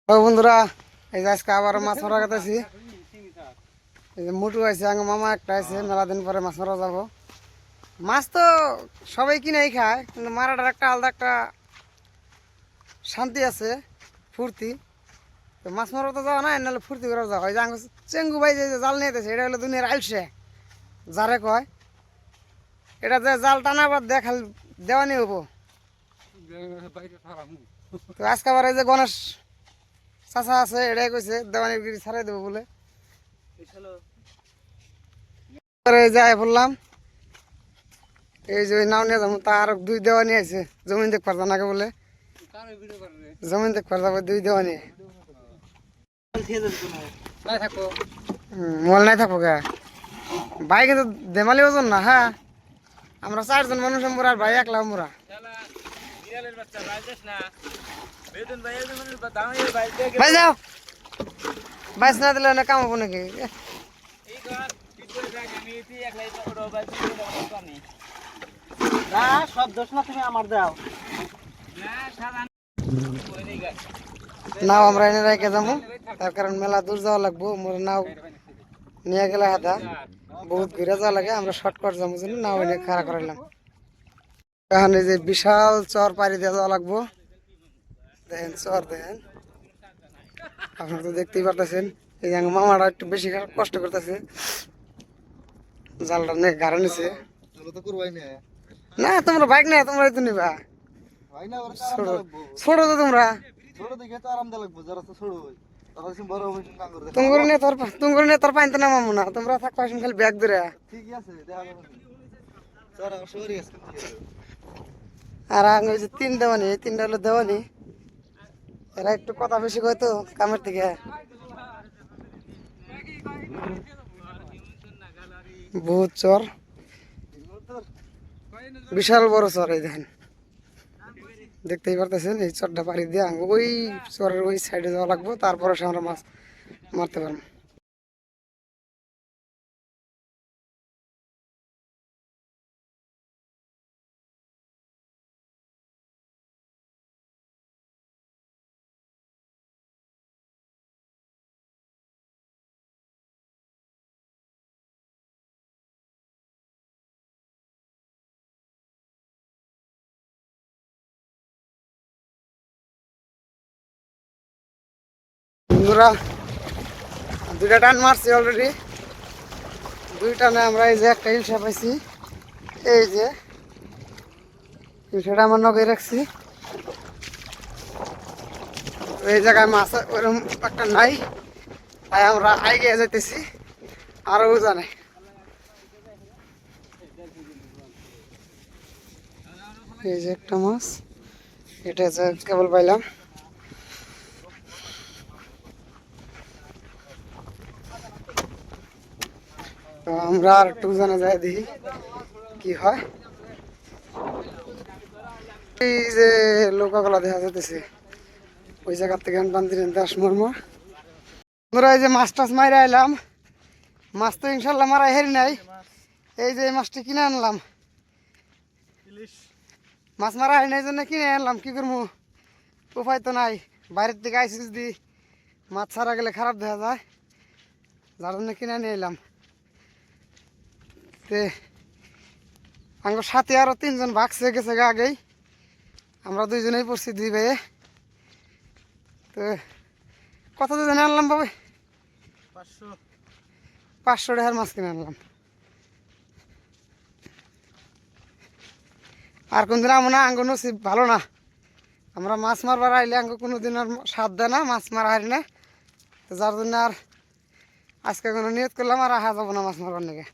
ও বন্ধুরা, এই যে আজকে আবার মাছ মারা গেতেছি। এই যে মুটু আছে, আঙ্গ মামা একটা আছে, মেলা দিন পরে মাছ মারা যাবো। মাছ তো সবাই কিনেই খায়, কিন্তু মারাটার একটা আলাদা একটা শান্তি আছে, ফুর্তি। তো মাছ মারা তো যাওয়া না, নাহলে ফুর্তি করে যাওয়া। ওই যে আঙ্গ চেঙ্গু ভাই যে জাল নিয়ে যেতেছে, এটা হলো দুনিয়ার আইলসে যারে কয়। এটা যে জাল টানা বাদ দেখাল দেওয়া নিয়ে হবো। তো আজকে আবার এই যে গণেশ চাচা আছে, এটাই কইছে দেওয়ানির গিরি ছাড়াই দেবো বলে। যাই বললাম, এই যে নাও নিয়ে যাবো, তার দুই দেওয়ানি আছে। জমিন দেখ পারতাম নাকি বলে, জমিন দেখ পারতাম দুই দেওয়ানি। মল নাই থাকবো গা ভাই, কিন্তু দেমালি ওজন না। হ্যাঁ, আমরা 4 জন মানুষ আমরা, আর ভাই একলা আমরা। ভাই যাও, বাইশ না দিলে না কাম হবো নাকি? সব দোষ না, তুমি আমার দাও। নাও আমরা এনে রেখে যাবো, তার কারণ মেলা দূর যাওয়া লাগবো। মোর নাও নিয়ে গেলে হাতা বহুত ঘুরে যাওয়া লাগে, আমরা শর্টকাট যাবো জন্য নাও এনে খাড়া করাইলাম। এখানে যে বিশাল চর পাড়ি দিয়ে যাওয়া লাগবো। দেখেন চর, দেখেন আপনারা তো দেখতেই পারতেছেন। এই যে মামারা একটু বেশি কষ্ট করতেছে, জালটা নিয়ে গাড়া নিছে। না তোমরা বাইক না, তোমরা তো নিবা ছোট ছোট তো তোমরা। তুমি নিয়ে তোর পাইতে নামাবো না, তোমরা থাকবা খালি ব্যাগ ধরে। আর আগে ওই যে 3 দেওয়ানি, এই 3টা হলো দেওয়ানি। এরা একটু কথা বেশি কয় তো কামের থেকে। বহুত চর, বিশাল বড় চর। এই দেখেন, দেখতেই পারতেছেন। এই চরটা পাড়ি দিয়ে ওই চরের ওই সাইডে যাওয়া লাগবো, তারপরে সে আমরা মাছ মারতে পারবো। বন্ধুরা, 2টা টান মারছি অলরেডি। 2 টানে আমরা এই যে একটা ইলশা পাইছি। এই যে ইলশাটা আমার নগে রাখছি। এই জায়গায় মাছ ওরকম একটা নাই, তাই আমরা আগে যাইতেছি আরো জানে। এই যে একটা মাছ, এটা কেবল পাইলাম। তো আমরা আর একটু জানা যায়, দেখি কি হয়। এই যে লোকাগুলা দেখা যাইতেছে, ওই জায়গার থেকে বান্দিরেন দাস মর্মা। আমরা এই যে মাছ টাছ মাইরা এলাম। মাছ তো ইনশাল্লাহ মারা হেরি নাই। এই যে এই মাছটি কিনে আনলাম, মাছ মারা হেরি নাই জন্য কিনে আনলাম। কি করবো, উপায় তো নাই। বাইরের থেকে আইসি যদি মাছ ছাড়া গেলে খারাপ দেখা যায়, যার জন্য কিনে নিয়ে এলাম। তে আমার সাথে আরো 3 জন ভাগছে গেছে আগেই, আমরা 2 জনেই পড়ছি 2 ভাইয়ে। তো কত জনে আনলাম বাবা? 500 টাকার মাছ কিনে আনলাম। আর কোনদিন আমো না, আঙ্গ নসিব ভালো না। আমরা মাছ মারবার আইলে আঙ্গ কোনোদিন আর সাথ দেয় না, মাছ মারা হারি না। তো যার জন্য আর আজকে কোনো নিয়ত করলাম আর আহা যাবো না মাছ মারবার নাকি।